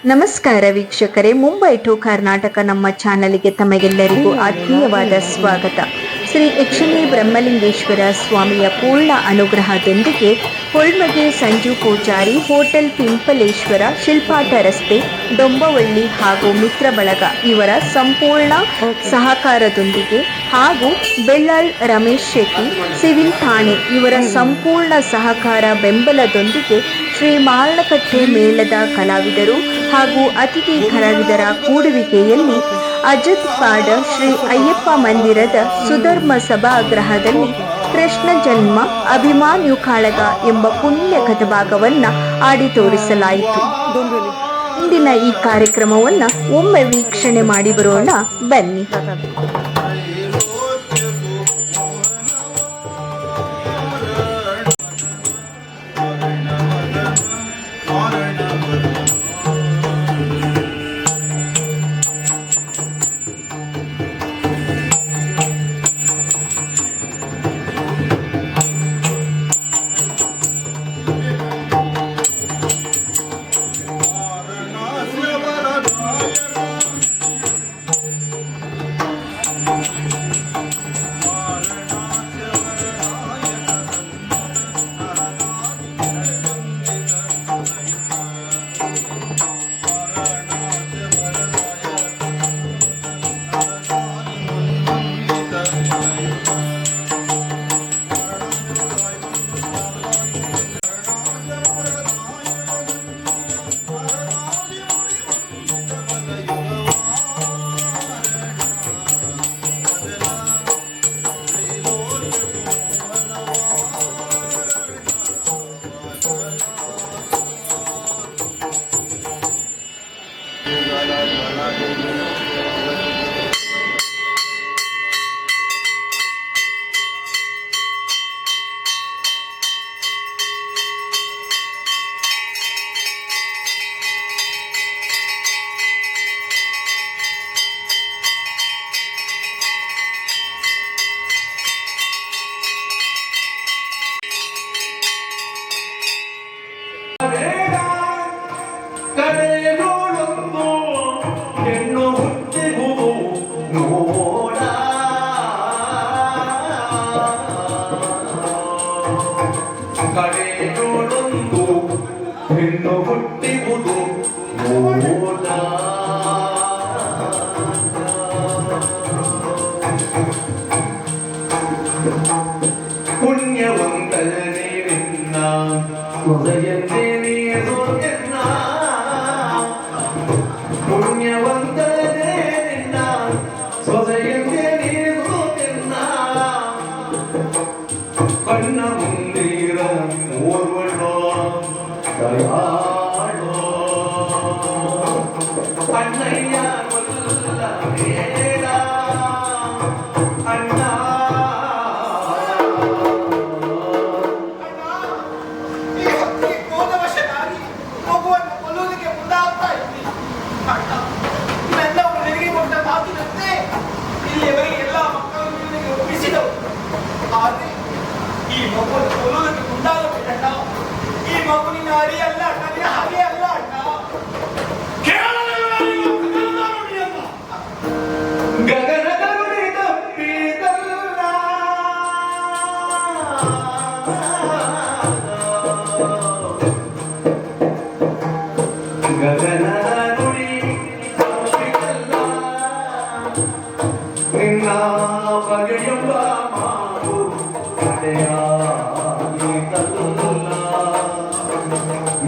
ನಮಸ್ಕಾರ ವೀಕ್ಷಕರೇ, ಮುಂಬೈ ಟು ಕರ್ನಾಟಕ ನಮ್ಮ ಚಾನಲ್ಗೆ ತಮಗೆಲ್ಲರಿಗೂ ಆತ್ಮೀಯವಾದ ಸ್ವಾಗತ. ಶ್ರೀ ಯಕ್ಷಿಣಿ ಬ್ರಹ್ಮಲಿಂಗೇಶ್ವರ ಸ್ವಾಮಿಯ ಪೂರ್ಣ ಅನುಗ್ರಹದೊಂದಿಗೆ ಹೊಳ್ಮಗೆ ಸಂಜು ಪೂಜಾರಿ, ಹೋಟೆಲ್ ಪಿಂಪಲೇಶ್ವರ, ಶಿಲ್ಪಾಟ ರಸ್ತೆ, ಡೊಂಬವಳ್ಳಿ ಹಾಗೂ ಮಿತ್ರ ಬಳಗ ಇವರ ಸಂಪೂರ್ಣ ಸಹಕಾರದೊಂದಿಗೆ ಹಾಗೂ ಬೆಳ್ಳಾಳ್ ರಮೇಶ್ ಶೆಟ್ಟಿ, ಸಿವಿಲ್ ಠಾಣೆ ಇವರ ಸಂಪೂರ್ಣ ಸಹಕಾರ ಬೆಂಬಲದೊಂದಿಗೆ ಶ್ರೀ ಮಾರಣಕಟ್ಟೆ ಮೇಳದ ಕಲಾವಿದರು ಹಾಗೂ ಅತಿಥಿ ಕಲಾವಿದರ ಕೂಡುವಿಕೆಯಲ್ಲಿ ಅಜತ್ ಪಾಡ ಶ್ರೀ ಅಯ್ಯಪ್ಪ ಮಂದಿರದ ಸುಧರ್ಮ ಸಭಾಗೃಹದಲ್ಲಿ ಕೃಷ್ಣ ಜನ್ಮ ಅಭಿಮಾನ್ಯು ಕಾಳಗ ಎಂಬ ಪುಣ್ಯ ಕಥಾಭಾಗವನ್ನು ಆಡಿ ತೋರಿಸಲಾಯಿತು. ಇಂದಿನ ಈ ಕಾರ್ಯಕ್ರಮವನ್ನು ಒಮ್ಮೆ ವೀಕ್ಷಣೆ ಮಾಡಿ ಬರೋಣ ಬನ್ನಿ.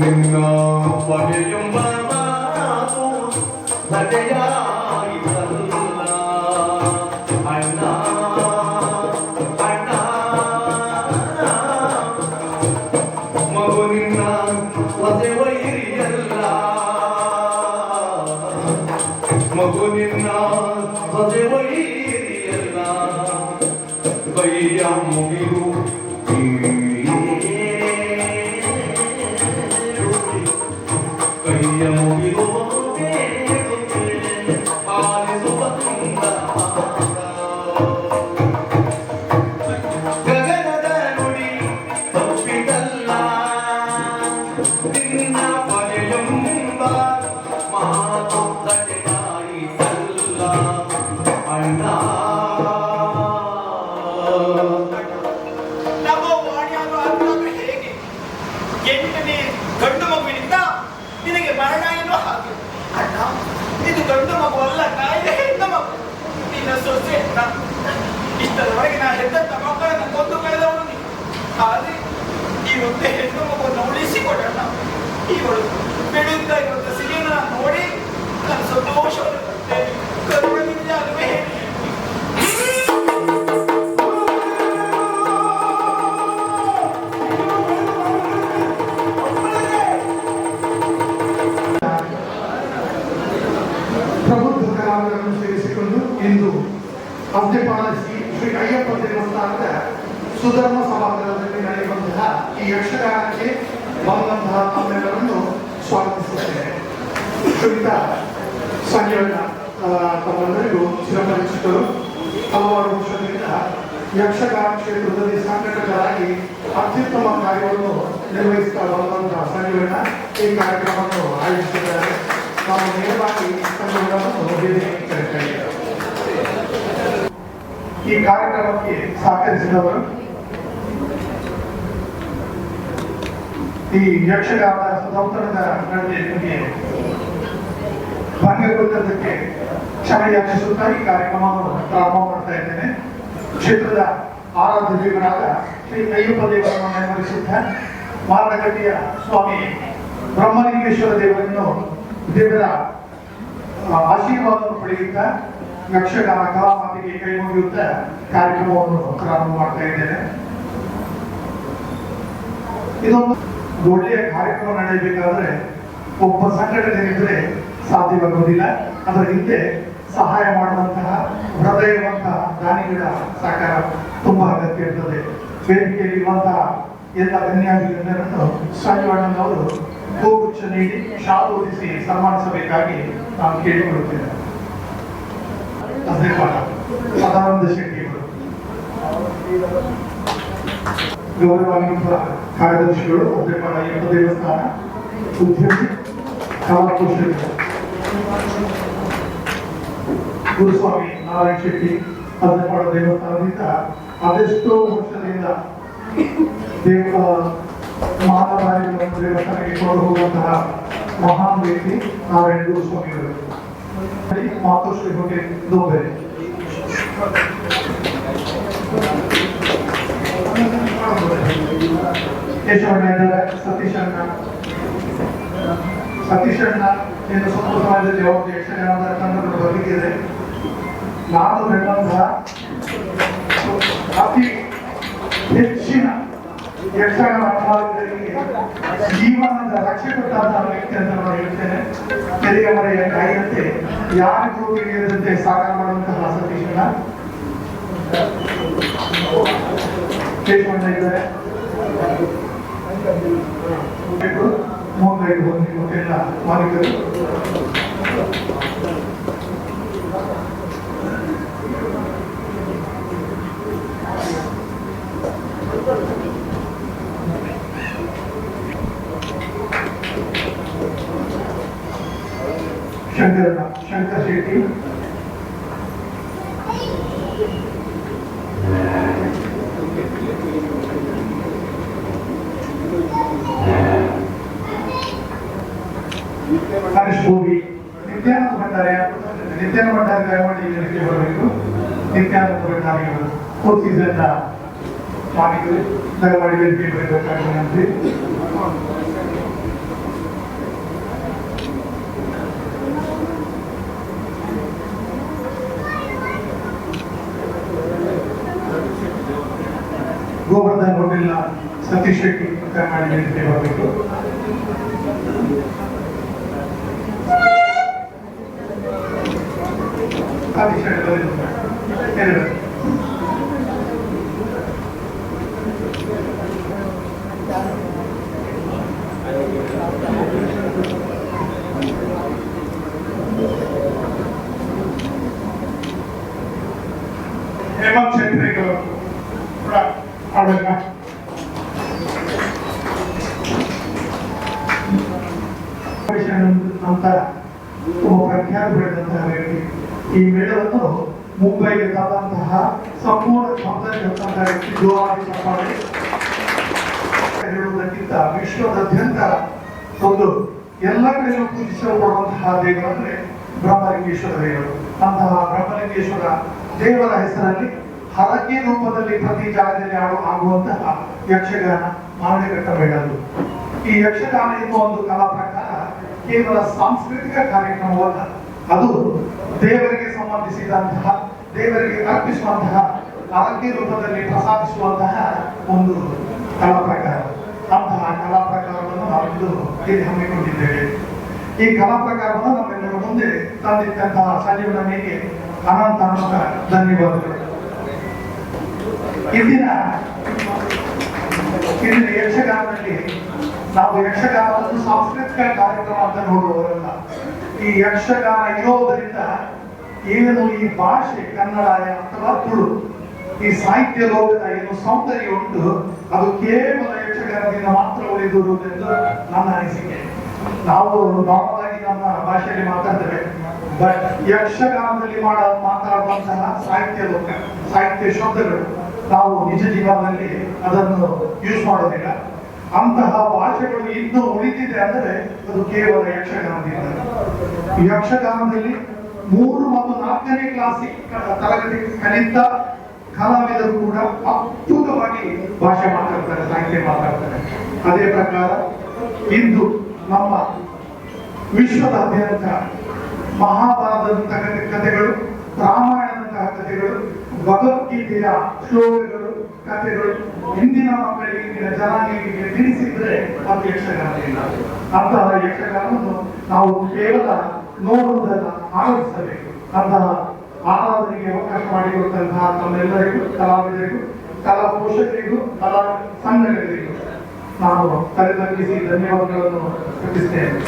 ನಿನ್ನ ಪಡೆಯುಂಬ ಎಂಟನೇ ಗಂಡು ಮಗುವಿನಿಂದ ನಿನಗೆ ಮರಣ ಏನೋ ಹಾಗೆ. ಅಣ್ಣ, ಇದು ಗಂಡು ಮಗು ಅಲ್ಲ, ಕಾಯಿಲೆ ಹೆಣ್ಣು ಮಗು. ನಿನ್ನ ಸೊಸೆ ಇಷ್ಟರವರೆಗೆ ನಾ ಹೆದ್ದಂತ ಮಕ್ಕಳನ್ನು ಕೊಂದು ಕಳೆದವನು ನೀನು. ಆದ್ರೆ ಇವತ್ತೇ ಹೆಣ್ಣು ಮಗುವನ್ನು ಉಳಿಸಿಕೊಡಣ್ಣ. ಇವಳು ಬೆಳೆಯುತ್ತಾ ಇರುವಂತ ಸಿರಿಯನ್ನು ನೋಡಿ ನಾನು ಸಂತೋಷವನ್ನು ಪಡ್ತೇನೆ. ಕರುಣಿಂದ ಅಲ್ವೇ ಹೇಳಿ. ಸೇರಿಸಿಕೊಂಡು ಇಂದು ಅಬ್ಜಪಾಲಿಸಿ ಶ್ರೀ ಅಯ್ಯಪ್ಪ ದೇವಸ್ಥಾನದ ಸುಧರ್ಮ ಸಭಾಂಗಣದಲ್ಲಿ ನಡೆಯುವಂತಹ ಈ ಯಕ್ಷಗಾನಕ್ಕೆ ಬಂದಂತಹ ತಮ್ಮೆಲ್ಲರನ್ನು ಸ್ವಾಗತಿಸುತ್ತೇನೆ. ಶ್ರೀಯುತ ಸಂಜೀವಣ್ಣ ತಮ್ಮೆಲ್ಲರಿಗೂ ಚಿರಪರಿಚಿತರು. ಹಲವಾರು ವರ್ಷದಿಂದ ಯಕ್ಷಗಾನ ಕ್ಷೇತ್ರದಲ್ಲಿ ಸಂಘಟಕರಾಗಿ ಅತ್ಯುತ್ತಮ ಕಾರ್ಯವನ್ನು ನಿರ್ವಹಿಸುತ್ತಾ ಬಂದಂತಹ ಸಂಜೀವಣ್ಣ ಈ ಕಾರ್ಯಕ್ರಮವನ್ನು ಆಯೋಜಿಸಿದ್ದಾರೆ. ನಾವು ನೇರವಾಗಿ ಈ ಕಾರ್ಯಕ್ರಮಕ್ಕೆ ಸಹಕರಿಸಿದವರು ಈ ಯಕ್ಷಗಾನ ಸದೌತಣದ ನಡುವೆ ನಿಮಗೆ ಭಂಗಗೊಳ್ಳೋದಕ್ಕೆ ಕ್ಷಮೆ ಯಾಚಿಸುತ್ತಾ ಈ ಕಾರ್ಯಕ್ರಮವನ್ನು ಪ್ರಾರಂಭ ಮಾಡ್ತಾ ಇದ್ದೇನೆ. ಕ್ಷೇತ್ರದ ಆರಾಧ್ಯ ದೇವರಾದ ಶ್ರೀ ಅಯ್ಯಪ್ಪ ದೇವರನ್ನು ನೆನಪಿಸುತ್ತ ಮಾರ್ಗಗಟ್ಟಿಯ ಸ್ವಾಮಿ ಬ್ರಹ್ಮಲಿಂಗೇಶ್ವರ ದೇವರ ಆಶೀರ್ವಾದವನ್ನು ಪಡೆಯುತ್ತಾ ಯಕ್ಷಗಾನ ಕಲಾಮಾತಿಗೆ ಕೈ ಮುಗಿಯುತ್ತಾ ಕಾರ್ಯಕ್ರಮವನ್ನು ಪ್ರಾರಂಭ ಮಾಡ್ತಾ ಇದ್ದೇನೆ. ಇದೊಂದು ಒಳ್ಳೆಯ ಕಾರ್ಯಕ್ರಮ ನಡೆಯಬೇಕಾದ್ರೆ ಒಬ್ಬ ಸಂಘಟನೆ ಇದ್ರೆ ಸಾಧ್ಯವಾಗುವುದಿಲ್ಲ. ಅದರ ಹಿಂದೆ ಸಹಾಯ ಮಾಡುವಂತಹ ಹೃದಯವಂತಹ ದಾನಿಗಳ ಸಹಕಾರ ತುಂಬಾ ಅಗತ್ಯ ಇರ್ತದೆ. ವೇದಿಕೆಯಲ್ಲಿ ಇರುವಂತಹ ಎಲ್ಲ ಗಣ್ಯಾಧಿಕಾರಿಗಳನ್ನು ಸಂಜೀವಣ್ಣನವರು ಗೋಗುಚ್ಛ ನೀಡಿ ಶಾಲು ಹೊದಿಸಿ ಸನ್ಮಾನಿಸಬೇಕಾಗಿ ನಾನು ಕೇಳಿಕೊಳ್ಳುತ್ತೇನೆ. ಸದಾನಂದ ಶೆಟ್ಟಿಗಳು, ಗೌರವಾನ್ವಿತ ಕಾರ್ಯದರ್ಶಿಗಳು, ಅಧ್ಯಪಾಡ ಅಯ್ಯಪ್ಪ ದೇವಸ್ಥಾನ ಉದ್ಯಮಿ ಕಲಾಕೋಶಗಳು, ಗುರುಸ್ವಾಮಿ ನಾರಾಯಣ ಶೆಟ್ಟಿ ಅಧ್ಯಪಾಡ ದೇವಸ್ಥಾನದಿಂದ ಅದೆಷ್ಟೋ ವರ್ಷದಿಂದ ಮಾನವಾರಿಗಳನ್ನು ದೇವಸ್ಥಾನಕ್ಕೆ ಕೊಂಡು ಹೋಗುವಂತಹ ಮಹಾನ್ ವ್ಯಕ್ತಿ ನಾರಾಯಣ ಗುರುಸ್ವಾಮಿಗಳು. ಮಾತೋಶ್ರೀ ಹೋಗಿ ದೋಬೆರೆ ಕೇಶವಣ್ಣ ಇದ್ದಾರೆ, ಸತೀಶಣ್ಣ ಎಂದು ಸ್ವಲ್ಪ ಸಮಾಜದಲ್ಲಿ ಅವರು ಯಕ್ಷಗಾನದ ತಂಡಗಳು ಬದುಕಿದೆ. ನಾನು ಬೆಳೆದಂತಹ ಅತಿ ಹೆಚ್ಚಿನ ಯಕ್ಷಗಾನ ಕಲಾವಿದರಿಗೆ ಜೀವನದ ರಕ್ಷೆ ಕೊಟ್ಟಾದ ವ್ಯಕ್ತಿ ಅಂತ ನಾನು ಹೇಳ್ತೇನೆ. ತೆರೆಯ ಮರೆಯ ಕಾಯಿದಂತೆ ಯಾರಿಗೂ ತಿಳಿಯದಂತೆ ಸಾಕಾರ ಮಾಡುವಂತಹ ಸತೀಶಣ್ಣ. ಕೇಶವಣ್ಣ ಇದ್ದಾರೆ, 3-5 ಹೊಂದಿಲ್ಲ ಮಾಲೀಕರು. ಶಂಕರ್ ಶೆಟ್ಟಿ, ಹರೀಶ್ ಭೋಗಿ, ನಿತ್ಯಾನಂದ ಭಂಡಾರಿ ದಯಮಾಡಿ ಇದಕ್ಕೆ ಬರಬೇಕು. ನಿತ್ಯಾನಂದ ಭಂಡಾರಿಗಳು ಕೋಚಿಸಿದ ಸ್ವಾಮಿಗಳು ದಯಮಾಡಿ ವೇದಿಕೆ ಬರಬೇಕಾಗಿ. ಗೋವರ್ಧನ್ ಹೋಟೆಲ್ನ ಸತೀಶ್ ಶೆಟ್ಟಿ ದಯಮಾಡಿ ವೇದಿಕೆ ಬರಬೇಕು. ಹೇಮಂತ್ ಕ್ಷೇತ್ರಿಗಳು ಕೂಡ ಆಡಳಿತ ನಮ್ಮ ಅಂತ ತುಂಬ ಪ್ರಖ್ಯಾತಿ ಪಡೆದಂತಹ ವ್ಯಕ್ತಿ. ಈ ಮೇಳವನ್ನು ಮುಂಬೈಗೆ ತಂದಂತಹ ಸಂಪೂರ್ಣ ಜವಾಬ್ದಾರಿದಂತಹ ವ್ಯಕ್ತಿ ಜೋರಾಗಿ ಚಪ್ಪಾಳೆ ಹೇಳುವುದಕ್ಕಿಂತ ವಿಶ್ವದಾದ್ಯಂತ ಒಂದು ಎಲ್ಲ ಕಡೆಯೂ ಪೂಜಿಸಲ್ಪಡುವಂತಹ ದೇವರಂದ್ರೆ ಬ್ರಹ್ಮಲಿಂಗೇಶ್ವರ ದೇವರು. ಅಂತಹ ಬ್ರಹ್ಮಲಿಂಗೇಶ್ವರ ದೇವರ ಹೆಸರಲ್ಲಿ ಹರಕೆ ರೂಪದಲ್ಲಿ ಪ್ರತಿ ಜಾಗದಲ್ಲಿ ಆಗುವಂತಹ ಯಕ್ಷಗಾನ ಮಾರಣಿಘಟ್ಟ ಮೇಳದ್ದು. ಈ ಯಕ್ಷಗಾನ ಎನ್ನುವ ಒಂದು ಕಲಾ ಪ್ರಕಾರ ಕೇವಲ ಸಾಂಸ್ಕೃತಿಕ ಕಾರ್ಯಕ್ರಮವಲ್ಲ, ಅದು ದೇವರಿಗೆ ಸಂಬಂಧಿಸಿದಂತಹ, ದೇವರಿಗೆ ಅರ್ಪಿಸುವಂತಹ, ಹರಕೆ ರೂಪದಲ್ಲಿ ಪ್ರಸಾದಿಸುವಂತಹ ಒಂದು ಕಲಾ ಪ್ರಕಾರ. ಅಂತಹ ಕಲಾ ಪ್ರಕಾರವನ್ನು ನಾವಿಂದು ಇಲ್ಲಿ ಹಮ್ಮಿಕೊಂಡಿದ್ದೇವೆ. ಈ ಕಲಾ ಪ್ರಕಾರವನ್ನು ನಮ್ಮೆಲ್ಲರ ಮುಂದೆ ತಂದಿದ್ದಂತಹ ಸಂಜೀವನಿಗೆ ಅನಂತ ಅನಂತ ಧನ್ಯವಾದಗಳು. ಇಂದಿನ ಯಕ್ಷಗಾನದಲ್ಲಿ ನಾವು ಯಕ್ಷಗಾನವನ್ನು ಸಾಂಸ್ಕೃತಿಕ ಕಾರ್ಯಕ್ರಮ ಅಂತ ನೋಡುವವರಲ್ಲ. ಈ ಯಕ್ಷಗಾನ ಇರೋದರಿಂದ ಏನು ಈ ಭಾಷೆ ಕನ್ನಡ ಅಥವಾ ತುಳು, ಈ ಸಾಹಿತ್ಯ ಲೋಕದ ಏನು ಸೌಂದರ್ಯ ಉಂಟು, ಅದು ಕೇವಲ ಯಕ್ಷಗಾನದಿಂದ ಮಾತ್ರ ಉಳಿದಿರುವುದೆಂದು ನನ್ನ ಅನಿಸಿಕೆ. ನಾವು ನಾರ್ಮಲ್ ಆಗಿ ನಮ್ಮ ಭಾಷೆಯಲ್ಲಿ ಮಾತಾಡ್ತೇವೆ, ಬಟ್ ಯಕ್ಷಗಾನದಲ್ಲಿ ಮಾತಾಡುವಂತಹ ಸಾಹಿತ್ಯ ಲೋಕ, ಸಾಹಿತ್ಯ ಶಬ್ದಗಳು ನಾವು ನಿಜ ಜೀವನದಲ್ಲಿ ಅದನ್ನು ಯೂಸ್ ಮಾಡೋದಿಲ್ಲ. ಅಂತಹ ಭಾಷೆಗಳು ಇನ್ನೂ ಉಳಿದಿದೆ ಅಂದರೆ ಅದು ಕೇವಲ ಯಕ್ಷಗಾನದಿಂದ. ಯಕ್ಷಗಾನದಲ್ಲಿ 3 ಮತ್ತು 4ನೇ ಕ್ಲಾಸಿಗೆ ತರಗತಿ ಕಲಿತ ಕಲಾವಿದರು ಕೂಡ ಅದ್ಭುತವಾಗಿ ಭಾಷೆ ಮಾತಾಡ್ತಾರೆ, ಸಾಹಿತ್ಯ ಮಾತಾಡ್ತಾರೆ. ಅದೇ ಪ್ರಕಾರ ಇಂದು ನಮ್ಮ ವಿಶ್ವದಾದ್ಯಂತ ಮಹಾಭಾರತದಂತಹ ಕಥೆಗಳು, ರಾಮಾಯಣದಂತಹ ಕಥೆಗಳು, ಭಗವದ್ಗೀತೆಯ ಶ್ಲೋಕಗಳು, ಕಥೆಗಳು ಇಂದಿನ ಮಕ್ಕಳಿಗೆ, ಇಂದಿನ ಜನಾಂಗಕ್ಕೆ ತಿಳಿಸಿದ್ರೆ ಅದು ಯಕ್ಷಗಾನದಿಂದ. ಅಂತಹ ಯಕ್ಷಗಾನವನ್ನು ನಾವು ಕೇವಲ ನೋಡುವುದನ್ನು ಆನಂದಿಸಬೇಕು. ಅಂತಹ ಆರಾಧನೆಗೆ ಅವಕಾಶ ಮಾಡಿಕೊಟ್ಟಂತಹ ತಮ್ಮೆಲ್ಲರಿಗೂ, ಕಲಾವಿದರಿಗೂ, ಕಲಾ ಪೋಷಕರಿಗೂ, ಕಲಾ ಸಂಘಟಕರಿಗೂ ನಾನು ತಲೆತಗ್ಗಿಸಿ ಧನ್ಯವಾದಗಳನ್ನು ಸಲ್ಲಿಸುತ್ತೇನೆ.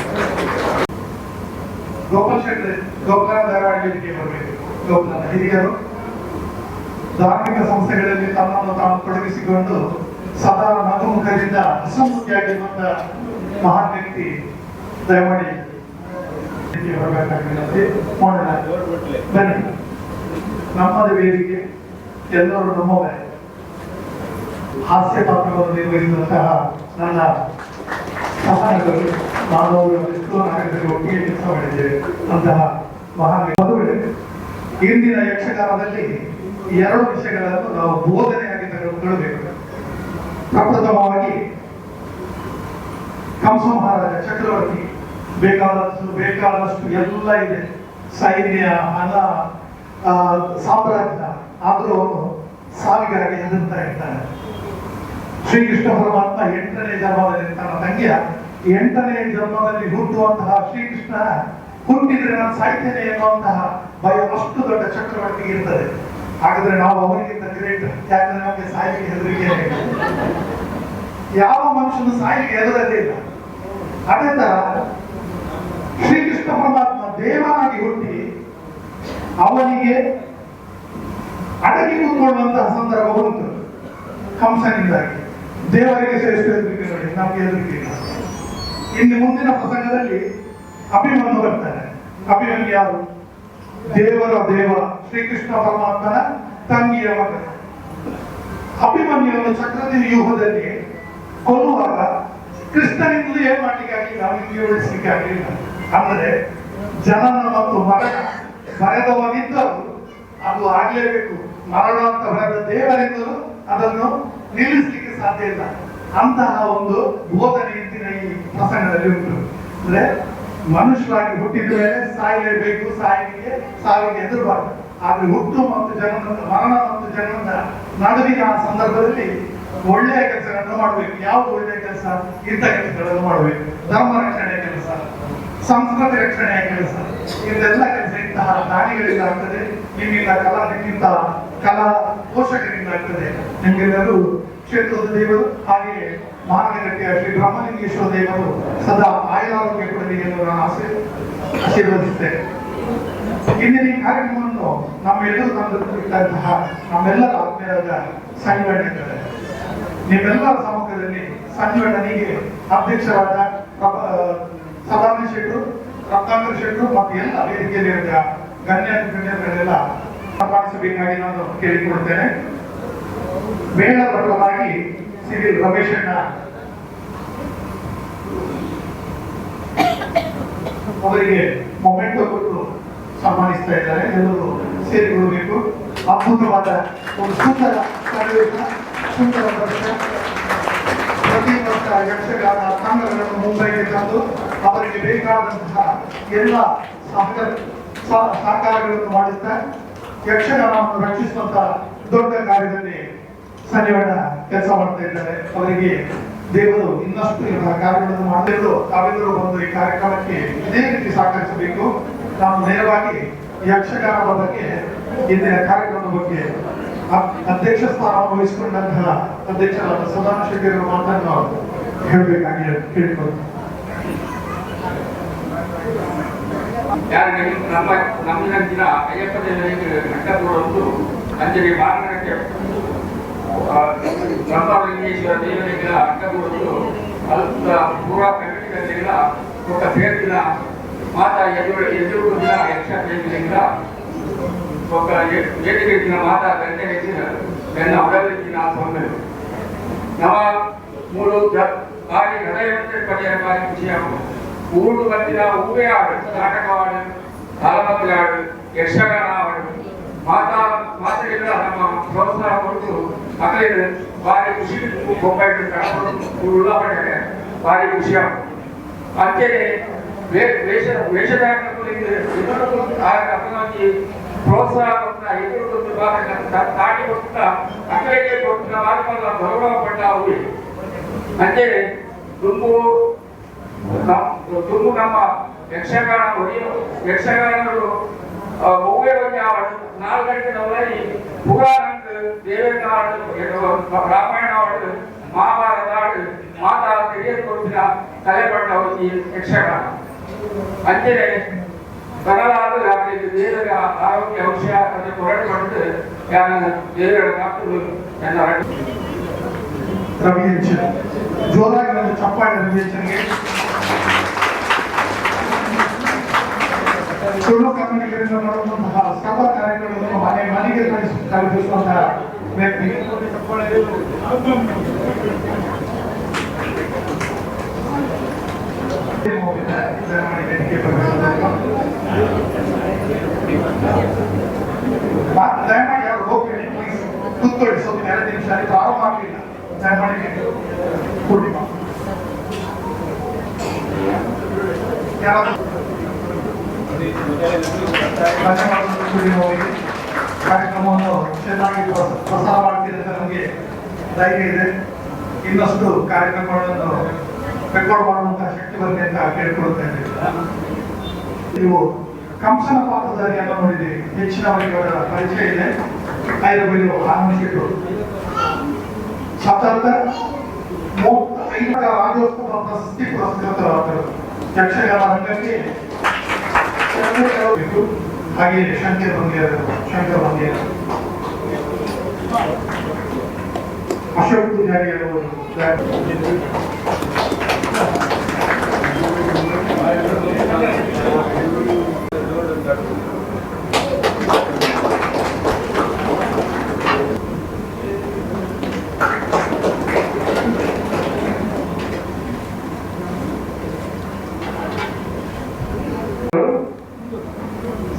ಗೋಪಾಲ್ ಶೆಟ್ಟಿ ಗೋಪಾಲ ಧಾರವಾಡಿಗೆ ಬರಬೇಕು. ಗೋಪಾಲ ಹಿರಿಯರು ಧಾರ್ಮಿಕ ಸಂಸ್ಥೆಗಳಲ್ಲಿ ತಮ್ಮನ್ನು ತಾನು ತೊಡಗಿಸಿಕೊಂಡು ಸದಾ ನಗುಮುಖದಿಂದ ಹಸಮುಖಿಯಾಗಿರುವಂತಹ ಮಹಾನ್ ವ್ಯಕ್ತಿ ದಯಮಾಡಿ ಬನ್ನಿ. ನಮ್ಮದೇ ವೇದಿಕೆ, ಎಲ್ಲರೂ ನಮ್ಮವೇ. ಹಾಸ್ಯ ಪಾತ್ರವನ್ನು ನಿರ್ವಹಿಸಿದಂತಹ ನನ್ನ ಸಹಾಯಕರು, ನಾನು ಒಟ್ಟಿಗೆ ಕೆಲಸ ಮಾಡಿದ್ದೇವೆ. ಅಂತಹ ಮಹಾನ್ ಮದುವೆ. ಇಂದಿನ ಯಕ್ಷಗಾನದಲ್ಲಿ 2 ವಿಷಯಗಳನ್ನು ನಾವು ಬೋಧನೆಯಾಗಿ ತೆಗೆದುಕೊಳ್ಳಬೇಕು. ಪ್ರಪ್ರಥಮವಾಗಿ ಕಂಸ ಮಹಾರಾಜ ಚಕ್ರವರ್ತಿ ಬೇಕಾದಷ್ಟು ಎಲ್ಲ ಇದೆ, ಸೈನ್ಯ, ಹಣ, ಸಾಮ್ರಾಜ್ಯ, ಆದರೂ ಅವನು ಸಾವಿಗಾಗಿ ಹೆದರ್ತಾ ಇರ್ತಾನೆ. ಶ್ರೀಕೃಷ್ಣ ಪರಮಾತ್ಮ 8ನೇ ಜನ್ಮದಲ್ಲಿ, ತನ್ನ ತಂಗಿಯ 8ನೇ ಜನ್ಮದಲ್ಲಿ ಹುಟ್ಟುವಂತಹ ಶ್ರೀಕೃಷ್ಣ ಹುಟ್ಟಿದ್ರೆ ನಾನು ಸಾಯ್ತೇನೆ ಎನ್ನುವಂತಹ ಭಯ ಅಷ್ಟು ದೊಡ್ಡ ಚಕ್ರವರ್ತಿಗೆ ಇರ್ತದೆ. ಹಾಗಾದ್ರೆ ನಾವು ಅವರಿಗಿಂತ ಗ್ರೇಟ್, ಯಾಕಂದ್ರೆ ನಮಗೆ ಸಾಯಿಗೆ ಹೆದರಿಕೆ ಯಾವ ಮನುಷ್ಯನು ಸಾಯಿಗೆ ಹೆದರದೇ ಇಲ್ಲ. ಅದೇ ತರ ಶ್ರೀಕೃಷ್ಣ ಪರಮಾತ್ಮ ದೇವನಾಗಿ ಹುಟ್ಟಿ ಅವನಿಗೆ ಅಡಗಿ ಕೂತ್ಕೊಳ್ಳುವಂತಹ ಸಂದರ್ಭ ಉಂಟು ಕಂಸನಿಂದಾಗಿ. ದೇವರಿಗೆ ಸೇರಿಸಿ ಹೆದರಿಕೆ ನೋಡಿ, ನಮಗೆ ಹೆದರಿಕೆ ಇಲ್ಲ. ಇನ್ನು ಮುಂದಿನ ಪ್ರಸಂಗದಲ್ಲಿ ಅಭಿಮನ್ಯು ಬರ್ತಾನೆ. ಅಭಿಮನ್ಯು ಯಾರು? ದೇವರ ದೇವ ಶ್ರೀಕೃಷ್ಣ ಪರಮಾತ್ಮನ ತಂಗಿಯ ಮಗ. ಅಭಿಮನ್ಯುವನ್ನು ಚಕ್ರವ್ಯೂಹದ ವ್ಯೂಹದಲ್ಲಿ ಕೊಲ್ಲುವಾಗ ಕೃಷ್ಣನಿಂದಲೂ ಏನ್ ಮಾಡ್ಲಿಕ್ಕೆ ಆಗಲಿಲ್ಲ, ಅವನಿಗೆ ಉಳಿಸ್ಲಿಕ್ಕೆ ಆಗಲಿಲ್ಲ. ಅಂದ್ರೆ ಜನನ ಮತ್ತು ಮರಣ ಬರೆದವನಿದ್ದರೂ ಅದು ಆಗ್ಲೇಬೇಕು. ಮರಣ ಅಂತ ಬರೆದ ದೇವರಿಂದಲೂ ಅದನ್ನು ನಿಲ್ಲಿಸ್ಲಿಕ್ಕೆ ಸಾಧ್ಯ ಇಲ್ಲ. ಅಂತಹ ಒಂದು ಬೋಧನೆ ಇಂದಿನ ಈ ಪ್ರಸಂಗದಲ್ಲಿ ಉಂಟು. ಅಂದ್ರೆ ಮನುಷ್ಯರಾಗಿ ಹುಟ್ಟಿದ ಮೇಲೆ ಸಾಯಲೇಬೇಕು, ಸಾವಿಗೆ ಎದುರಬಾರದು. ಆದ್ರೆ ಹುಟ್ಟು ಮತ್ತು ಜನನದ, ಮರಣ ಮತ್ತು ಜನನದ ನಡುವಿನ ಸಂದರ್ಭದಲ್ಲಿ ಒಳ್ಳೆಯ ಕೆಲಸಗಳನ್ನು ಮಾಡಬೇಕು. ಯಾವುದು ಒಳ್ಳೆಯ ಕೆಲಸ? ಇಂಥ ಕೆಲಸಗಳನ್ನು ಮಾಡಬೇಕು. ಧರ್ಮ ರಕ್ಷಣೆಯ ಕೆಲಸ, ಸಂಸ್ಕೃತಿ ರಕ್ಷಣೆಯ ಕೆಲಸ, ಇದೆಲ್ಲ ಕೆಲಸ ಇಂತಹ ದಾನಿಗಳಿಂದ ಆಗ್ತದೆ. ನಿಮ್ಮಿಂದ ಕಲಾ ಪೋಷಕರಿಂದ ಆಗ್ತದೆ. ನಿಮ್ಗೆಲ್ಲರೂ ಕ್ಷೇತ್ರದ ದೇವರು, ಹಾಗೆಯೇ ಮಾನಗಟ್ಟಿಯ ಶ್ರೀ ಬ್ರಹ್ಮಲಿಂಗೇಶ್ವರ ದೇವರು ಸದಾ ಆಯುರಾರೋಗ್ಯ ಕೊಡಲಿ ಎಂದು ನಾನು ಆಶೀರ್ವದಿಸ್ತೇನೆ. ಇಂದಿನ ಈ ಕಾರ್ಯಕ್ರಮವನ್ನು ನಮ್ಮೆಲ್ಲರೂ ತಂದಿರುವಂತಹ ನಮ್ಮೆಲ್ಲರ ಆತ್ಮೀಯರಾದ ಸಂಘಟನೆ, ನಿಮ್ಮೆಲ್ಲರ ಸಮ್ಮುಖದಲ್ಲಿ ಸಂಘಟನೆಗೆ ಅಧ್ಯಕ್ಷರಾದ ಸದಾನಂದ ಶೆಟ್ಟರು, ರತ್ನಾಕರ್ ಶೆಟ್ಟರು ಮತ್ತು ಎಲ್ಲ ವೇದಿಕೆಯಲ್ಲಿ ಗಣ್ಯಗಳೆಲ್ಲ ಸನ್ಮಾನಿಸಬೇಕಾಗಿ ನಾನು ಕೇಳಿಕೊಳ್ತೇನೆ. ಮೇಳ ಭಟ್ಟರಾಗಿ ಶ್ರೀ ರಮೇಶಣ್ಣ ಅವರಿಗೆ ಮೊಮೆಂಟೋ ಕೊಟ್ಟು ಸನ್ಮಾನಿಸ್ತಾ ಇದ್ದಾರೆ. ಎಲ್ಲರೂ ಸೇರಿಕೊಳ್ಳಬೇಕು. ಅದ್ಭುತವಾದ ಒಂದು ಸುಂದರ ಸನ್ನಿವೇಶ, ಸುಂದರ ದರ್ಶನ. ಪ್ರತಿ ವರ್ಷ ಯಕ್ಷಗಾನ ತಂಡಗಳನ್ನು ಮುಂಬೈಗೆ ತಂದು ಅವರಿಗೆ ಬೇಕಾದಂತಹ ಎಲ್ಲ ಸಹಕಾರಗಳನ್ನು ಮಾಡುತ್ತಾ ಯಕ್ಷಗಾನವನ್ನು ರಕ್ಷಿಸುವಂತಹ ದೊಡ್ಡ ಕಾರ್ಯದಲ್ಲಿ ಸನ್ನಿವೇಶ ಕೆಲಸ ಮಾಡ್ತಾ ಇದ್ದಾರೆ. ಅವರಿಗೆ ದೇವರು ಇನ್ನಷ್ಟು ಕಾರ್ಯಗಳನ್ನು ಮಾಡಲು ತಾವೆಲ್ಲರೂ ಬಂದು ಈ ಕಾರ್ಯಕ್ರಮಕ್ಕೆ ಇದೇ ರೀತಿ ಸಹಕರಿಸಬೇಕು. ನಾವು ನೇರವಾಗಿ ಯಕ್ಷಗಾನದ ಬಗ್ಗೆ, ಇಂದಿನ ಕಾರ್ಯಕ್ರಮದ ಬಗ್ಗೆ ಅಧ್ಯಕ್ಷ ಸ್ಥಾನವನ್ನು ವಹಿಸಿಕೊಂಡಂತಹ ಅಧ್ಯಕ್ಷರಾದ ಸದಾನಂದ ಶೆಟ್ಟಿ ಅವರ ಮಾತನ್ನು ಹೇಳಬೇಕಾಗಿ ಕೇಳಿಕೊಳ್ತೀನಿ. ನಮ್ಮಿನ ಅಯ್ಯಪ್ಪ ದೇವರಿಗೆ ಗಂಟಪುರದ್ದು ಅಂಜಲಿ ಮಾರ್ಗಕ್ಕೆ ಬ್ರಹ್ಮಲಿಂಗೇಶ್ವರ ದೇವರಿಗೆ ಅಡ್ಡಗೂಡಲು ಅಲ್ಪ ಪೂರ್ವ ಕನ್ನಡಿಗರಿಗೆಲ್ಲ ఒక పేరున మాత ఎదురుగా యక్ష పేరుగా ఒక ఏడుగెట్టిన మాత గంటెట్టిన వెన్న ఉడలిచ్చిన స్వామిలు నవ మూడు భారీ హృదయవంత పడిన వారి విషయము ఊరు మధ్యన ఊగే ఆడు నాటకవాడు తాళమద్దులాడు యక్షగాన ఆడు ಮಾತೆಲ್ಲ ನಮ್ಮ ಪ್ರೋತ್ಸಾಹ ಕೊಟ್ಟು ಮಕ್ಕಳಿಗೆ ಭಾರಿ ಖುಷಿ ಕೊಂಬೈದು ಉಳ್ಳಾಪಟ್ಟೆ ಭಾರಿ ಖುಷಿ ಅಂತೆಯೇ ವೇಷಧಾರಣೆ ಅಪನಾಗಿ ಪ್ರೋತ್ಸಾಹ ಕೊಟ್ಟ ಎದುರು ತಾಟಿ ಕೊಟ್ಟ ಮಕ್ಕಳಿಗೆ ಕೊಟ್ಟ ಮಾರ್ಗದ ಗೌರವ ಪಟ್ಟ ಅವು ಅಂತೆಯೇ ತುಂಬು ನಮ್ಮ ಯಕ್ಷಗಾನ ಯಕ್ಷಗಾನಗಳು ಒವ್ವೆ ಒಂದು ನಾಲ್ಕು ಗಂಟೆನವರಲ್ಲಿ ಪುರಾಣ ದೇವೇಂದ್ರ ರಾಮಾಯಣ ಆಡು ಮಹಾಭಾರತ ಆಡು ಮಾತಾ ಹಿರಿಯರು ಕೊಟ್ಟಿನ ಕಲೆ ಪಟ್ಟ ಒಂದು ಯಕ್ಷಗಾನ ಅಂತೆಯೇ ಬರಲಾದ ದೇವರ ಆರೋಗ್ಯ ಔಷಧ ಅದನ್ನು ಹೊರಟು ಪಡೆದು ದೇವರ ಡಾಕ್ಟರು ನನ್ನ ರವಿಯಂಚನ್ ಜೋರಾಗಿ ಒಂದು ಚಪ್ಪಾಳೆ ರವಿಯಂಚನ್ಗೆ. ಸುಳ್ಳು ಕನ್ನಡಿಗರಿಂದ ಮಾಡುವಂತಹ ಸಭಾ ಕಾರ್ಯಕ್ರಮವನ್ನು ಮನೆ ಮನೆಗೆ ತಲುಪಿಸುವಂತಹ ವ್ಯಕ್ತಿ. ದಯಮಾಡಿ ಯಾರು ಹೋಗ್ಬೇಡಿ, ಪ್ಲೀಸ್ ಕೂತ್ಕೊಳ್ಳಿ. ಸ್ವಲ್ಪ 2 ನಿಮಿಷ ಪ್ರಾರಂಭ ಆಗಲಿಲ್ಲ. ದಯಮಾಡಿ ಕೂಡಿ ಕಾರ್ಯಕ್ರಮವನ್ನು ಚೆನ್ನಾಗಿ ಪ್ರಸಾರ ಮಾಡ್ತಿದ್ರೆ ನಮಗೆ ಧೈರ್ಯ ಇದೆ. ಇನ್ನಷ್ಟು ಕಾರ್ಯಕ್ರಮಗಳನ್ನು ರೆಕಾರ್ಡ್ ಮಾಡುವಂತಹ ಶಕ್ತಿ ಬರಲಿ ಅಂತ ಕೇಳ್ಕೊಳ್ತೇನೆ. ನೀವು ಕಂಸನ ಪಾತ್ರಧಾರಿಯನ್ನು ನೋಡಿದೆ, ಹೆಚ್ಚಿನವರಿಗೆ ಅವರ ಪರಿಚಯ ಇದೆ. ಐರಬೈಲು ಆನಂದಿಸಿಟ್ಟು ಸತತ 35 ರಾಜ್ಯೋತ್ಸವ ಪ್ರಶಸ್ತಿ ಪುರಸ್ಕೃತರಾದರು. ಯಕ್ಷಗಾನ ರಂಗಕ್ಕೆ ಹಾಗೆ ಶಂಕರ್ ಬಂಗೇರ ಅಶೋಕ್ ಪೂಜಾರಿ ಅವರು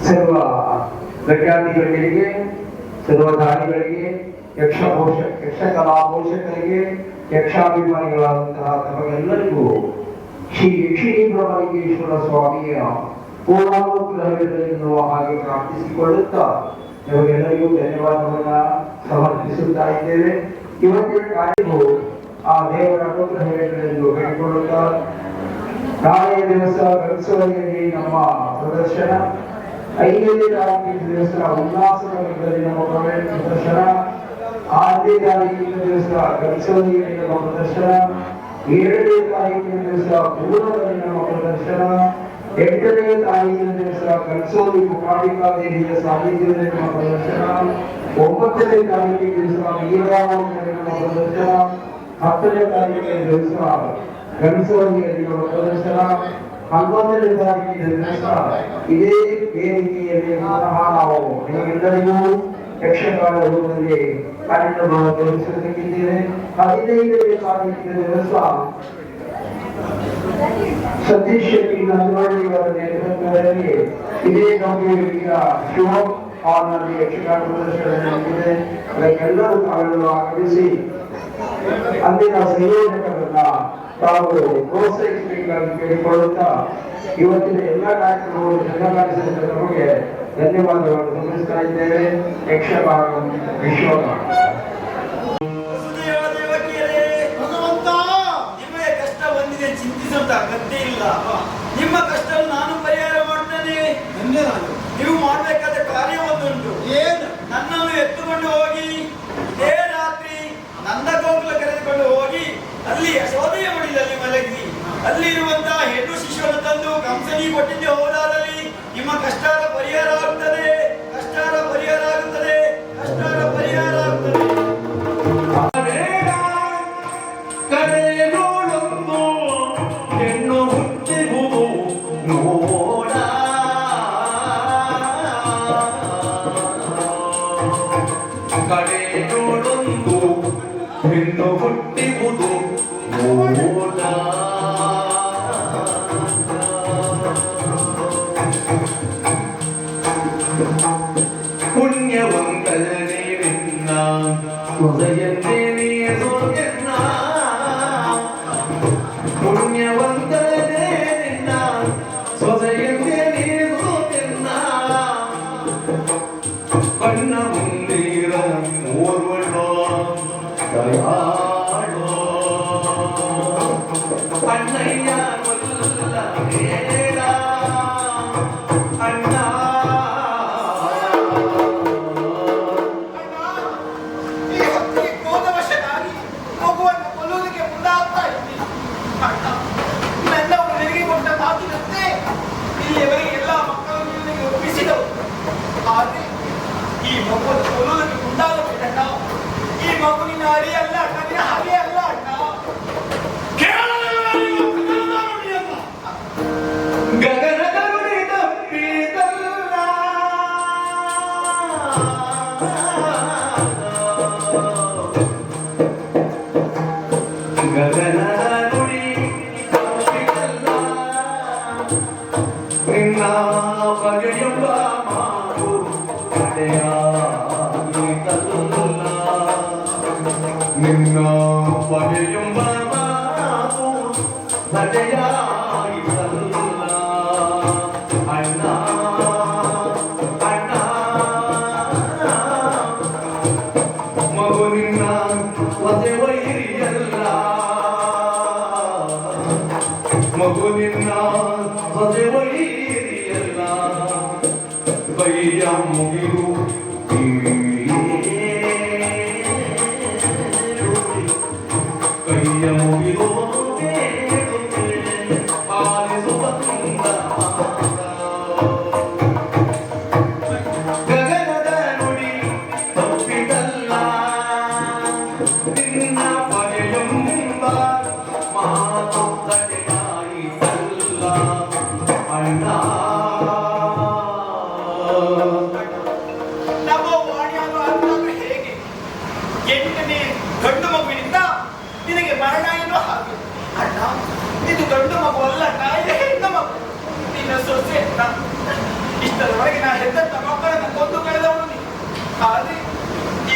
ಸರ್ವ ವಿದ್ಯಾರ್ಥಿಗಳಿಗೆ, ಸರ್ವಧಾರಿಗಳಿಗೆ, ಯಕ್ಷಕಲಾ ಪೋಷಕರಿಗೆ, ಯಕ್ಷಾಭಿಮಾನಿಗಳಾದಂತಹ ತಮಗೆಲ್ಲರಿಗೂ ಶ್ರೀ ಯಕ್ಷಿಣಿ ಬ್ರಹ್ಮಲಿಂಗೇಶ್ವರ ಸ್ವಾಮಿಯ ಪೂರ್ಣಾನುಗ್ರಹವಿರಲಿ ಹಾಗೆ ಪ್ರಾರ್ಥಿಸಿಕೊಳ್ಳುತ್ತಾ ನಿಮಗೆಲ್ಲರಿಗೂ ಧನ್ಯವಾದವನ್ನ ಸಮರ್ಪಿಸುತ್ತಾ ಇದ್ದೇವೆ. ಇವತ್ತಿನ ಕಾರ್ಯವು ಆ ದೇವರ ಅನುಗ್ರಹವಿರಲೆಂದು ಬೇಡಿಕೊಳ್ಳುತ್ತಾ ನಾಳೆಯ ದಿವಸ ಗಂಗಸೂರಿಯಲ್ಲಿ ನಮ್ಮ ಪ್ರದರ್ಶನ, 5ನೇ ತಾರೀಕಿನ ದಿವಸ ಉಲ್ಲಾಸದಲ್ಲಿ ನಮ್ಮ ಪ್ರದರ್ಶನ, 6ನೇ ತಾರೀಕಿನ ದಿವಸ ಗಂಗಸೂರಿಯಲ್ಲಿ ನಮ್ಮ ಪ್ರದರ್ಶನ, 7ನೇ ತಾರೀಕಿನ ದಿವಸ ಪೂರ್ವದಲ್ಲಿ ನಮ್ಮ ಪ್ರದರ್ಶನ, 8ನೇ ತಾರೀಕಿನ ದಿವಸ ಗಂಗಸೂರಿ ಮುಖಾಂಬಿಕಾ ದೇವಿಯ ಸಾನ್ನಿಧ್ಯದಲ್ಲಿ ನಮ್ಮ ಪ್ರದರ್ಶನ, 9ನೇ ತಾರೀಕಿನ ದಿವಸ ವೀರಾವಣದಲ್ಲಿ ನಮ್ಮ ಪ್ರದರ್ಶನ, 10ನೇ ತಾರೀಕಿನ ದಿವಸ ಗಂಗಸೂರಿಯಲ್ಲಿ ನಮ್ಮ ಪ್ರದರ್ಶನ, 11ನೇ ತಾರೀಕಿನ ದಿವಸ ಇದೇ ವೇದಿಕೆಯಲ್ಲಿ ಪುನಃ ನಾವು ನಿಮಗೆಲ್ಲರಿಗೂ ಯಕ್ಷಗಾನ ರೂಪದಲ್ಲಿ ಕಾರ್ಯಕ್ರಮ ತೋರಿಸಲಿಕ್ಕಿದ್ದೇವೆ. 15ನೇ ತಾರೀಕಿನ ದಿವಸ ಸತೀಶ್ ಶೆಟ್ಟಿ ನಂದವಳ್ಳಿಯವರ ನೇತೃತ್ವದಲ್ಲಿ ಇದೇ ಗಂಭೀರ ಶಿವ ಹಾಲ್ನಲ್ಲಿ ಯಕ್ಷಗಾನ ಪ್ರದರ್ಶನ ನಡೆದಿದೆ. ಅದಕ್ಕೆಲ್ಲರೂ ತಾವೆಲ್ಲರೂ ಆಗಮಿಸಿ ಅಂದಿನ ಸಂಯೋಜಕರನ್ನ ತಾವು ಪ್ರೋತ್ಸಾಹಿಸಬೇಕಾಗಿ ಕೇಳಿಕೊಳ್ಳುತ್ತಾ ಇವತ್ತಿನ ಎಲ್ಲ ಕಾರ್ಯಕ್ರಮಗಳು ಚೆನ್ನಾಗಿಸಿದ ನಮಗೆ ಧನ್ಯವಾದಗಳನ್ನು ಸಲ್ಲಿಸ್ತಾ ಇದ್ದೇವೆ. ಯಕ್ಷಗಾನ ವಿಶ್ವಗಾನ. ಚಿಂತಿಸುವಂತ ಅಗತ್ಯ ಇಲ್ಲ. ನಿಮ್ಮ ಕಷ್ಟ ನಾನು ಪರಿಹಾರ ಮಾಡ್ತೇನೆ. ನೀವು ಮಾಡಬೇಕಾದ ಕಾರ್ಯ ಒಂದುಂಟು. ಏನು? ನನ್ನನ್ನು ಎತ್ತುಕೊಂಡು ಹೋಗಿ ಇದೇ ರಾತ್ರಿ ನಂದಗೋಕುಲ ಕರೆದುಕೊಂಡು ಹೋಗಿ ಅಲ್ಲಿ ಯಶೋದೆಯ ಮಡಿಲಲ್ಲಿ ಮಲಗಿ ಅಲ್ಲಿರುವಂತಹ ಹೆಣ್ಣು ಶಿಶುವನ್ನು ತಂದು ಕಂಸನಿ ಕೊಟ್ಟಿದ್ದೆ ಹೋದಾದಲ್ಲಿ ನಿಮ್ಮ ಕಷ್ಟದ ಪರಿಹಾರ ಆಗುತ್ತದೆ. ಕಷ್ಟದ ಪರಿಹಾರ ಆಗುತ್ತದೆ. ಕಷ್ಟದ ಪರಿಹಾರ ಆಗುತ್ತದೆ. ಹೆಣ್ಣು ಹುಟ್ಟಿರುವುದು ನೋಡ ಪುಣ್ಯವಂತನೇ ನಿನ್ನ ಹೃದಯನ್ನೇ ನೀರುಗೆನ್ನ ಪುಣ್ಯವಂತನೇ ನಿನ್ನ ಸ್ವದಯನ್ನೇ ನೀರುಗೆನ್ನ ಕಣ್ಣ ಮುಂದೀರ ಓರ್ವಳೋ ಅಣ್ಣಯ್ಯ ಕೊಲ್ಲ ಬೇಡ ಅಣ್ಣ ಈ ಹೊತ್ತಿಗೆ ಕ್ರೋಧವಶನಾಗಿ ಮಗುವನ್ನು ಕೊಲ್ಲುವುದಕ್ಕೆ ಮುಂದಾಗ್ತಾ ಇದ್ದೀನಿ. ಅಣ್ಣ, ನನ್ನವರು ನಿನಗೆ ಕೊಟ್ಟ ಮಾತಿನಂತೆ ಇಲ್ಲಿಯವರೆಗೆ ಎಲ್ಲ ಮಕ್ಕಳನ್ನು ನಿನಗೆ ಒಪ್ಪಿಸಿದವು. ಆದರೆ ಈ ಮಗುವನ್ನು ಕೊಲ್ಲುವುದಕ್ಕೆ ಮುಂದಾಗಬೇಕಣ್ಣ. ಈ ಮಗು ನಿನ್ನ ಹರಿ ಅಲ್ಲ ಅಣ್ಣ, ನಿನ್ನ ಹರಿ ಅಲ್ಲ ಅಣ್ಣ. ಗಗನದ ನುಡಿ ತಪ್ಪಿದಲ್ಲ ಗಗನದ ನುಡಿ ತಪ್ಪಿದಲ್ಲ ನಿನ್ನ ಬಗೆಯುವ ಮಾತು ನಡೆಯಾಗಿತಲ್ಲ ನಿನ್ನ ಬಗೆಯುವ ಮಾತು ನಡೆಯಾಗಿತಲ್ಲ ಅಣ್ಣ ಅಣ್ಣ ಮಗು ನಿನ್ನ ಒದೆ ವೈರಿಯಲ್ಲ ಮಗು ನಿನ್ನ ಒದೆ ವೈರಿಯಲ್ಲ ಕೈಯ ಮುಗಿದು ಕೈಯ ಮುಗಿದು ಆಲಿಸುವ ಗಗನದ ನುಡಿ ತಪ್ಪಿದಲ್ಲ ನಿನ್ನ ಬಗೆಯೆಂಬ ಮಾತು ತಡೆಯಾಯಿತಲ್ಲ ಅಣ್ಣ ನಮ್ಮ ವಾಣಿಯನ್ನು ಅರ್ಥಾದ್ರೆ ಹೇಗೆ? 8ನೇ ಗಂಡು ಮಗುವಿನಿಂದ ನಿನಗೆ ಮರಣ ಎನ್ನುವ ಹಾಗೆ. ಅಣ್ಣ, ಇದು ಗಂಡು ಮಗು ಅಲ್ಲ, ಇದು ಹೆಣ್ಣು ಮಗು. ನಿನ್ನ ಸೊಸೆ ಅಣ್ಣ. ಇಷ್ಟರವರೆಗೆ ನಾ ಹೆದ್ದಂತ ಮಕ್ಕಳನ್ನು ಕೊಂದು ಕಳೆದವನು ನೀನು. ಆದರೆ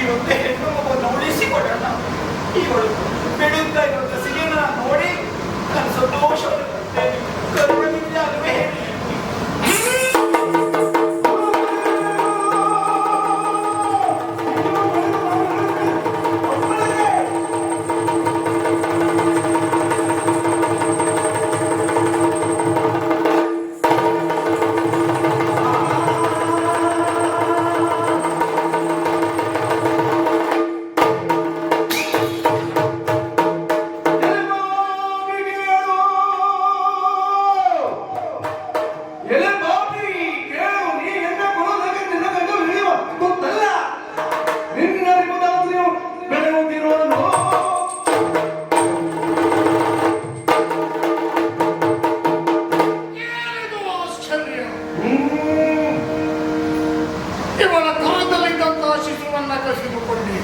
ಇವತ್ತು ಹೆಣ್ಣು ಮಗುವನ್ನು ಉಳಿಸಿಕೊಡೋಣ. ಇವಳು ಬಿಡುತ್ತಾ ಇರುವಂತ ಸಿಹಿಯನ್ನು ನಾನು ನೋಡಿ ನಾನು ಸಂತೋಷವನ್ನು ಪಡ್ತೇನೆ. ಕರುಣಿಂದ ಅಲ್ವೇ ಹೇಳಿ. ಜನ್ಮ ಇವಳ ಕರದಲ್ಲಿದ್ದಂತಹ ಶಿಶುವನ್ನ ಕಸಿದುಕೊಂಡಿ.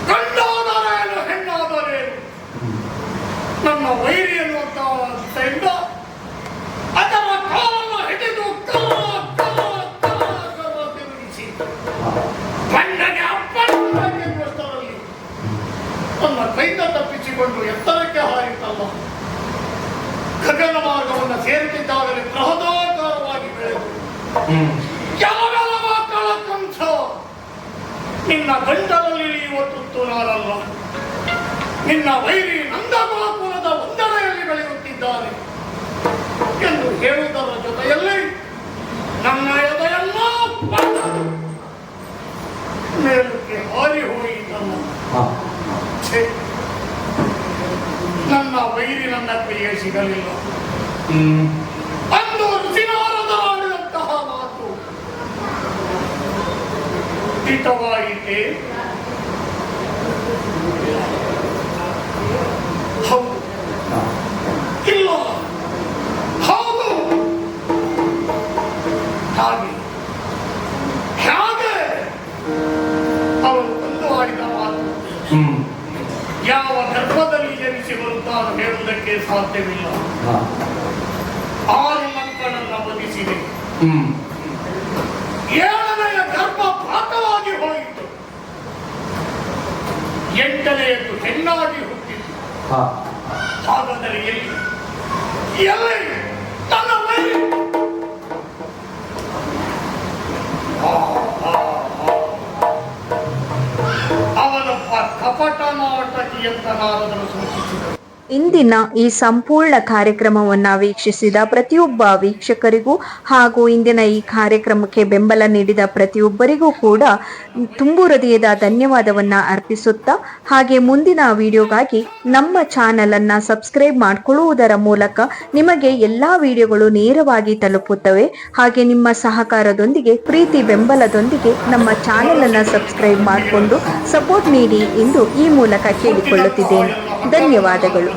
ಗಂಡಾದರೇನು ಹೆಣ್ಣಾದರೇನು ನನ್ನ ವೈರಿ ಎನ್ನುವಂತ ಅದರ ಕಾಲನ್ನು ಹಿಡಿದು ತಿರುಗಿಸಿ ಗಂಡಗೆ ಅಪ್ಪನಿರುವಷ್ಟರಲ್ಲಿ ತನ್ನ ಕೈಯಿಂದ ತಪ್ಪಿಸಿಕೊಂಡು ಎತ್ತರಕ್ಕೆ ಹಾರಿತಲ್ಲ. ಗಗನ ಮಾರ್ಗವನ್ನು ಸೇರುತ್ತಿದ್ದಾಗಲೇ ಬೃಹದಾಕಾರವಾಗಿ ಬೆಳೆದು ಯಾವೆಲ್ಲ ಮಕ್ಕಳ ಕಂಸ ನಿನ್ನ ಗಂಟಲಲ್ಲಿ ಇಳಿಯುವ ನಾನಲ್ಲ, ನಿನ್ನ ವೈರಿ ನಂದಗೋಕುಲದ ಒಂದನೆಯಲ್ಲಿ ಬೆಳೆಯುತ್ತಿದ್ದಾನೆ ಎಂದು ಹೇಳುವುದರ ಜೊತೆಯಲ್ಲಿ ನನ್ನ ಎದೆಯೆಲ್ಲ ಮೇಲಕ್ಕೆ ಹಾರಿ ಹೋಯಿತಲ್ಲ. ನನ್ನ ವೈರಿ ನನ್ನ ಕೈಗೆ ಸಿಗಲಿಲ್ಲ. ಅಂದು ಋಷಿನಾರದ ಆಡಿದಂತಹ ಮಾತು ಹಿತವಾಯಿತೆ. ಹೌದು, ಇಲ್ಲ, ಹೌದು, ಹಾಗೆ ಹೇಗೆ ಅವನು ಒಂದು ಆಡಿದ ಮಾತು ಯಾವ ಗರ್ಭದಲ್ಲಿ ಜನಿಸಿ ಬರುತ್ತಾನೋ ಹೇಳುವುದಕ್ಕೆ ಸಾಧ್ಯವಿಲ್ಲ. 6 ಮಕ್ಕಳನ್ನ ವಧಿಸಿದೆ. 7ನೆಯ ಗರ್ಭ ಪಾಕವಾಗಿ ಹೋಯಿತು. 8ನೆಯದು ಹೆಣ್ಣಾಗಿ ಹುಟ್ಟಿತು. ಹಾಗಾದರೆ ಎಲ್ಲಿ ನನ್ನ ವೈರಿ? ಅವನೊಬ್ಬ ಕಪಟ ನಾಟಕಿ ಅಂತ ನಾರದರು ಸೂಚಿಸಿದರು. ಇಂದಿನ ಈ ಸಂಪೂರ್ಣ ಕಾರ್ಯಕ್ರಮವನ್ನು ವೀಕ್ಷಿಸಿದ ಪ್ರತಿಯೊಬ್ಬ ವೀಕ್ಷಕರಿಗೂ ಹಾಗೂ ಇಂದಿನ ಈ ಕಾರ್ಯಕ್ರಮಕ್ಕೆ ಬೆಂಬಲ ನೀಡಿದ ಪ್ರತಿಯೊಬ್ಬರಿಗೂ ಕೂಡ ತುಂಬು ಹೃದಯದ ಧನ್ಯವಾದವನ್ನು ಅರ್ಪಿಸುತ್ತಾ, ಹಾಗೆ ಮುಂದಿನ ವಿಡಿಯೋಗಾಗಿ ನಮ್ಮ ಚಾನಲ್ ಅನ್ನು ಸಬ್ಸ್ಕ್ರೈಬ್ ಮಾಡಿಕೊಳ್ಳುವುದರ ಮೂಲಕ ನಿಮಗೆ ಎಲ್ಲ ವಿಡಿಯೋಗಳು ನೇರವಾಗಿ ತಲುಪುತ್ತವೆ. ಹಾಗೆ ನಿಮ್ಮ ಸಹಕಾರದೊಂದಿಗೆ, ಪ್ರೀತಿ ಬೆಂಬಲದೊಂದಿಗೆ ನಮ್ಮ ಚಾನಲ್ ಅನ್ನು ಸಬ್ಸ್ಕ್ರೈಬ್ ಮಾಡಿಕೊಂಡು ಸಪೋರ್ಟ್ ನೀಡಿ ಎಂದು ಈ ಮೂಲಕ ಕೇಳಿಕೊಳ್ಳುತ್ತಿದ್ದೇನೆ. ಧನ್ಯವಾದಗಳು.